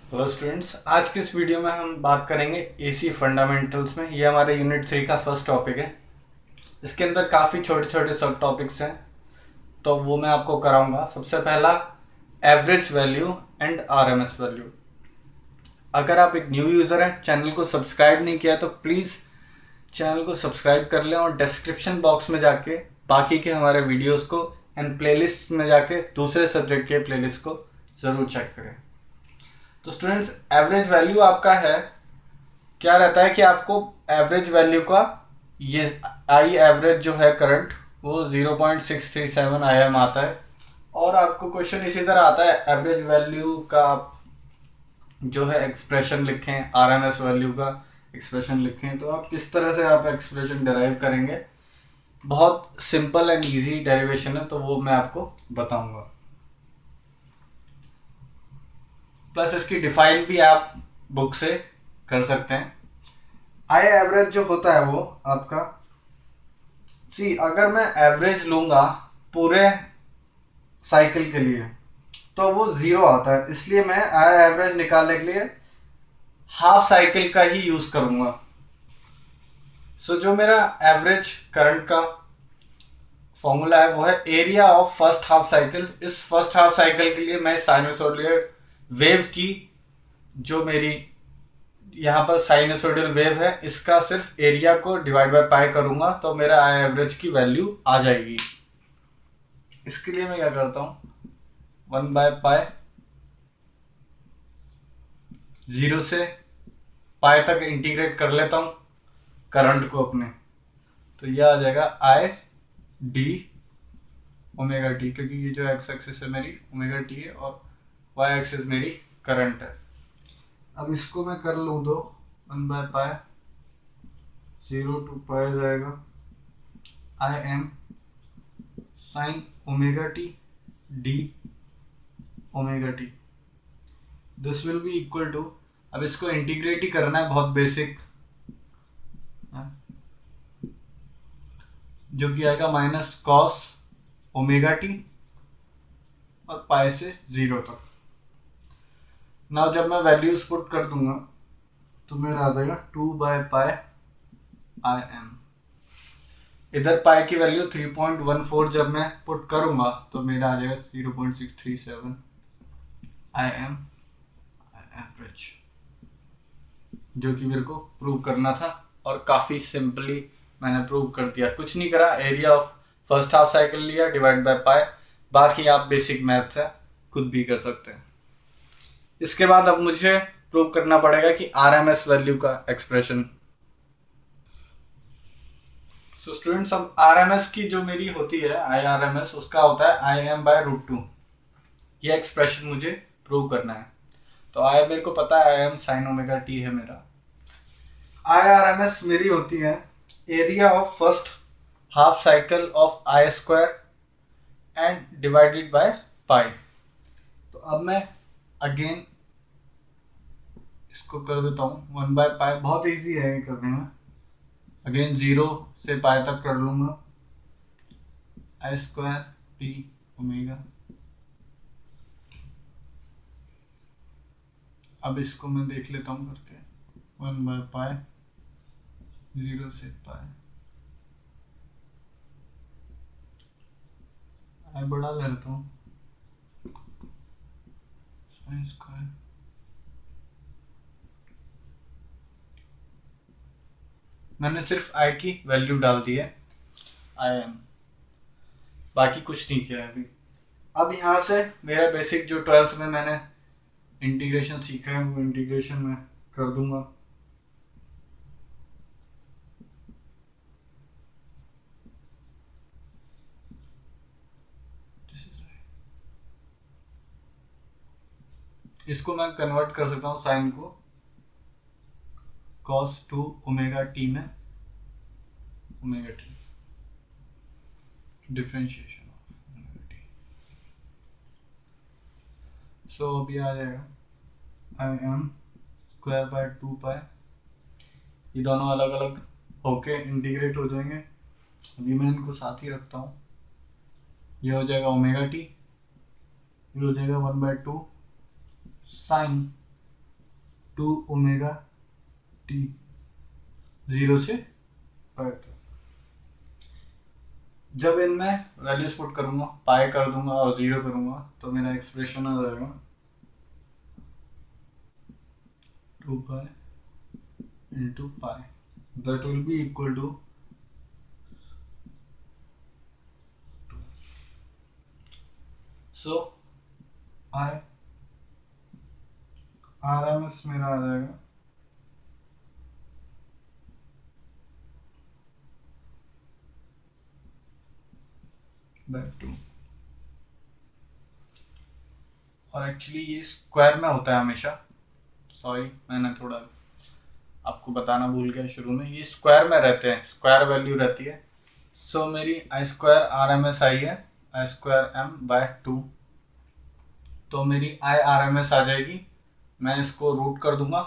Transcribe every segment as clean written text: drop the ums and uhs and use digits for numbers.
Hello students, आज के इस वीडियो में हम बात करेंगे एसी फंडामेंटल्स में। ये हमारे यूनिट 3 का फर्स्ट टॉपिक है। इसके अंदर काफ़ी छोटे छोटे सब टॉपिक्स हैं, तो वो मैं आपको कराऊंगा। सबसे पहला, average value and RMS value. अगर आप एक न्यू यूज़र हैं, चैनल को सब्सक्राइब नहीं किया तो प्लीज़ चैनल को सब्सक्राइब कर लें और डिस्क्रिप्शन बॉक्स में जाके बाकी के हमारे वीडियोस को एंड प्लेलिस्ट में जाके दूसरे सब्जेक्ट के प्लेलिस्ट को ज़रूर चेक करें। तो स्टूडेंट्स, एवरेज वैल्यू आपका है, क्या रहता है कि आपको एवरेज वैल्यू का ये आई एवरेज जो है करंट, वो 0.637 आई एम आता है। और आपको क्वेश्चन इसी तरह आता है, एवरेज वैल्यू का आप जो है एक्सप्रेशन लिखें, आरएमएस वैल्यू का एक्सप्रेशन लिखें। तो आप किस तरह से आप एक्सप्रेशन डिराइव करेंगे, बहुत सिंपल एंड इजी डेरिवेशन है, तो वो मैं आपको बताऊंगा। प्लस इसकी डिफाइन भी आप बुक से कर सकते हैं। आई एवरेज जो होता है वो आपका, अगर मैं एवरेज लूंगा पूरे साइकिल के लिए तो वो जीरो आता है, इसलिए मैं आई एवरेज निकालने के लिए हाफ साइकिल का ही यूज करूंगा। जो मेरा एवरेज करंट का फॉर्मूला है वो है area of first half cycle. इस फर्स्ट हाफ साइकिल के लिए मैं साइनसोइडल वेव की, जो मेरी यहाँ पर साइनसोइडल वेव है, इसका सिर्फ एरिया को डिवाइड बाय पाई करूंगा तो मेरा आई एवरेज की वैल्यू आ जाएगी। इसके लिए मैं क्या करता हूँ, 1/पाई, 0 से पाई तक इंटीग्रेट कर लेता हूँ करंट को अपने। तो यह आ जाएगा आई डी ओमेगा टी, क्योंकि ये जो एक्स एक्सिस है मेरी ओमेगा टी है और वाई एक्सिस मेरी करंट है। अब इसको मैं कर लूँ तो 1/पाई 0 to पाई जाएगा I M sine omega T D omega T. This will be equal to, अब इसको इंटीग्रेट ही करना है, बहुत बेसिक, जो कि आएगा माइनस कॉस ओमेगा टी और पाई से 0 तक। नाउ जब मैं वैल्यूज पुट कर दूंगा तो मेरा आ जाएगा 2/पाई आई एम। इधर पाई की वैल्यू 3.14 जब मैं पुट करूंगा तो मेरा आ जाएगा 0.637 आई एम एवरेज, जो कि मेरे को प्रूव करना था और काफ़ी सिंपली मैंने प्रूव कर दिया। कुछ नहीं करा, area of first half cycle लिया, डिवाइड बाय पाई, बाकी आप बेसिक मैथ्स है खुद भी कर सकते हैं। इसके बाद अब मुझे प्रूव करना पड़ेगा कि आरएमएस वैल्यू का एक्सप्रेशन। स्टूडेंट्स, अब आरएमएस की जो मेरी होती है आई आरएमएस, उसका होता है आई एम बाय √2। ये एक्सप्रेशन मुझे प्रूव करना है। तो आई मेरे को पता है, आई एम साइन ओमेगा टी है मेरा। आई आर एम एस मेरी होती है area of first half cycle of I square and divided by pi. तो अब मैं अगेन इसको कर देता हूँ 1/पाई, बहुत इजी है ये करने में। अगेन 0 से पाई तक कर लूंगा, आई स्क्वायर टी ओमेगा। अब इसको मैं देख लेता हूँ करके, 1/पाई 0 से पाई, आई बढ़ा लेता हूँ, साइन स्क्वायर मैंने सिर्फ आई की वैल्यू डाल दी है, आई एम, बाकी कुछ नहीं किया है अभी। अब यहाँ से मेरा बेसिक जो 12th में मैंने इंटीग्रेशन सीखा है वो इंटीग्रेशन मैं कर दूंगा। इसको मैं कन्वर्ट कर सकता हूँ साइन को cos 2 ओमेगा टी में, omega T differentiation of omega T. अभी आ जाएगा आई एम स्क्वायर बाय 2 पाई, ये दोनों अलग अलग होके इंटीग्रेट हो जाएंगे। अभी मैं इनको साथ ही रखता हूँ, ये हो जाएगा ओमेगा टी, ये हो जाएगा 1/2 साइन 2 ओमेगा टी 0 से पाई तक। जब इनमें वैल्यूज पुट करूंगा, पाई कर दूंगा और 0 करूंगा, तो मेरा एक्सप्रेशन आ जाएगा 2 pi into pi, that will be equal to 2। So I RMS मेरा आ जाएगा बाय 2। और एक्चुअली ये स्क्वायर में होता है हमेशा, सॉरी मैंने थोड़ा आपको बताना भूल गया शुरू में, ये स्क्वायर में रहते हैं, स्क्वायर वैल्यू रहती है। सो मेरी I² RMS आई है I² M/2, तो मेरी IRMS आ जाएगी, मैं इसको रूट कर दूंगा,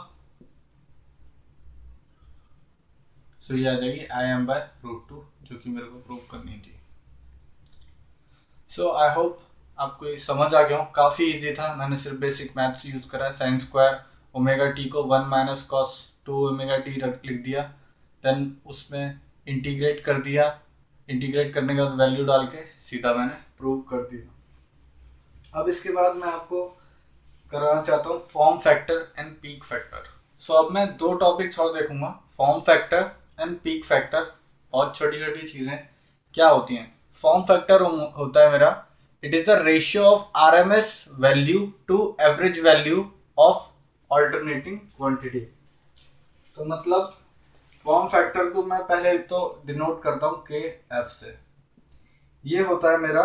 सो ये आ जाएगी IM/√2, जो कि मेरे को प्रूव करनी थी। सो आई होप आपको ये समझ आ गया हो, काफ़ी इजी था, मैंने सिर्फ बेसिक मैथ्स यूज़ करा है। sin² ओमेगा टी को 1 माइनस cos 2 ओमेगा टी लिख दिया, देन उसमें इंटीग्रेट कर दिया, इंटीग्रेट करने के बाद वैल्यू डाल के सीधा मैंने प्रूव कर दिया। अब इसके बाद मैं आपको कराना चाहता हूँ form factor and peak factor. So अब मैं 2 टॉपिक्स और देखूंगा, form factor and peak factor. बहुत छोटी छोटी चीज़ें क्या होती हैं। फॉर्म फैक्टर होता है मेरा, it is the ratio of RMS value to average value of alternating quantity. तो मतलब फॉर्म फैक्टर को मैं पहले तो डिनोट करता हूँ KF से। ये होता है मेरा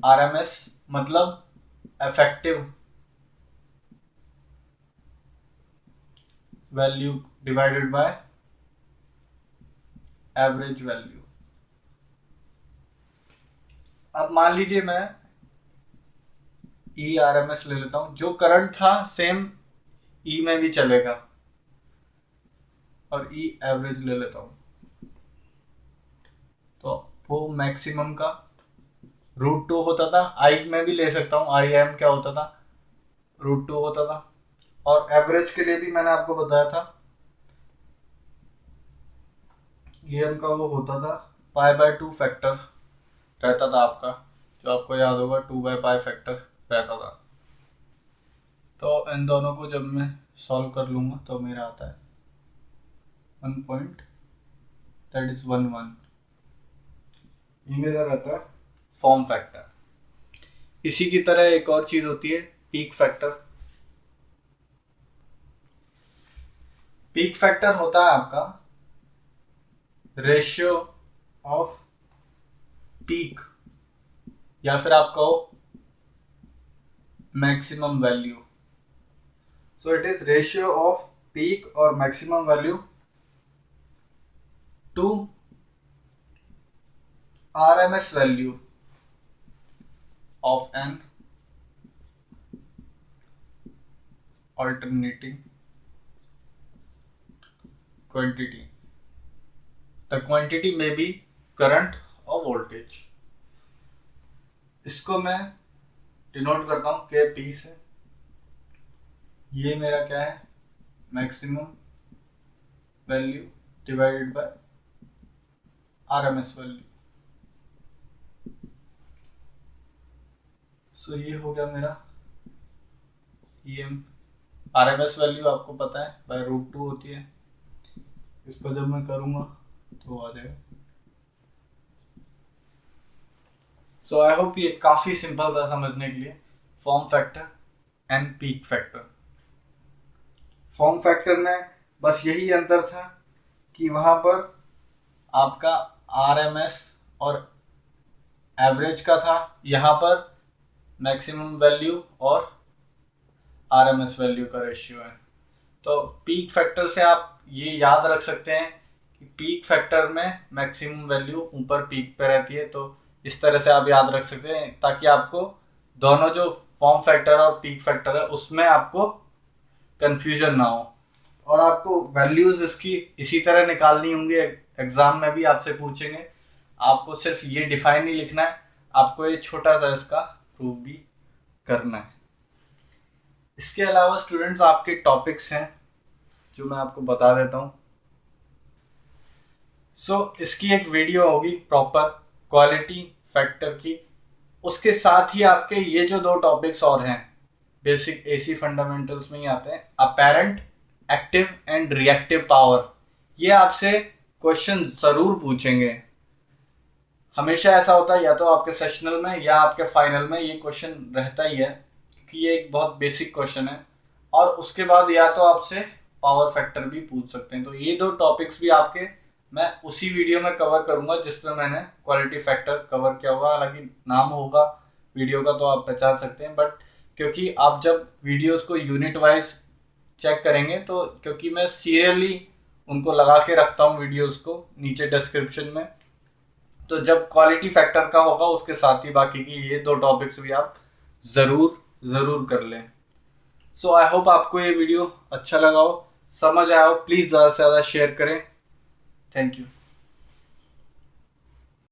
RMS, मतलब effective value divided by average value. अब मान लीजिए मैं RMS ले लेता हूं, जो करंट था सेम में भी चलेगा, और एवरेज ले लेता हूं, तो वो मैक्सिमम का √2 होता था। I में भी ले सकता हूं, IM क्या होता था, √2 होता था। और एवरेज के लिए भी मैंने आपको बताया था, EM का वो होता था π/2 फैक्टर रहता था आपका, जो आपको याद होगा 2/π फैक्टर रहता था। तो इन दोनों को जब मैं सॉल्व कर लूँगा तो मेरा आता है 1.11। ये मेरा रहता है फॉर्म फैक्टर। इसी की तरह एक और चीज़ होती है पीक फैक्टर। पीक फैक्टर होता है आपका रेशियो ऑफ पीक, या फिर आप कहो maximum value. So it is ratio of peak और maximum value to RMS value of an alternating quantity. The quantity may be current और voltage। इसको मैं डिनोट करता हूँ KP से। ये मेरा क्या है, maximum value divided by RMS value. So ये हो गया मेरा EM। RMS वैल्यू आपको पता है बाय √2 होती है। इसको जब मैं करूँगा तो आ जाएगा। सो आई होप ये काफ़ी सिंपल था समझने के लिए, form factor and peak factor. Form factor में बस यही अंतर था कि वहाँ पर आपका RMS और एवरेज का था, यहाँ पर मैक्सिमम वैल्यू और RMS वैल्यू का रेशियो है। तो पीक फैक्टर से आप ये याद रख सकते हैं कि पीक फैक्टर में मैक्सिमम वैल्यू ऊपर पीक पे रहती है, तो इस तरह से आप याद रख सकते हैं, ताकि आपको दोनों जो फॉर्म फैक्टर और पीक फैक्टर है उसमें आपको कंफ्यूजन ना हो। और आपको वैल्यूज इसकी इसी तरह निकालनी होंगी, एग्जाम में भी आपसे पूछेंगे। आपको सिर्फ ये डिफाइन नहीं लिखना है, आपको ये छोटा सा इसका प्रूफ भी करना है। इसके अलावा स्टूडेंट्स आपके टॉपिक्स हैं जो मैं आपको बता देता हूँ। इसकी एक वीडियो होगी प्रॉपर क्वालिटी फैक्टर की। उसके साथ ही आपके ये जो दो टॉपिक्स और हैं बेसिक एसी फंडामेंटल्स में ही आते हैं, apparent active and reactive power. ये आपसे क्वेश्चन जरूर पूछेंगे। हमेशा ऐसा होता है, या तो आपके सेशनल में या आपके फाइनल में ये क्वेश्चन रहता ही है, क्योंकि ये एक बहुत बेसिक क्वेश्चन है। और उसके बाद या तो आपसे पावर फैक्टर भी पूछ सकते हैं। तो ये दो टॉपिक्स भी आपके मैं उसी वीडियो में कवर करूंगा जिसमें मैंने क्वालिटी फैक्टर कवर किया होगा। हालांकि नाम होगा वीडियो का तो आप पहचान सकते हैं, बट क्योंकि आप जब वीडियोस को यूनिट वाइज चेक करेंगे, तो क्योंकि मैं सीरियली उनको लगा के रखता हूँ वीडियोस को नीचे डिस्क्रिप्शन में, तो जब क्वालिटी फैक्टर का होगा उसके साथ ही बाकी की ये दो टॉपिक्स भी आप ज़रूर ज़रूर कर लें। आई होप आपको ये वीडियो अच्छा लगा हो, समझ आया हो। प्लीज़ ज़्यादा से ज़्यादा शेयर करें। Thank you.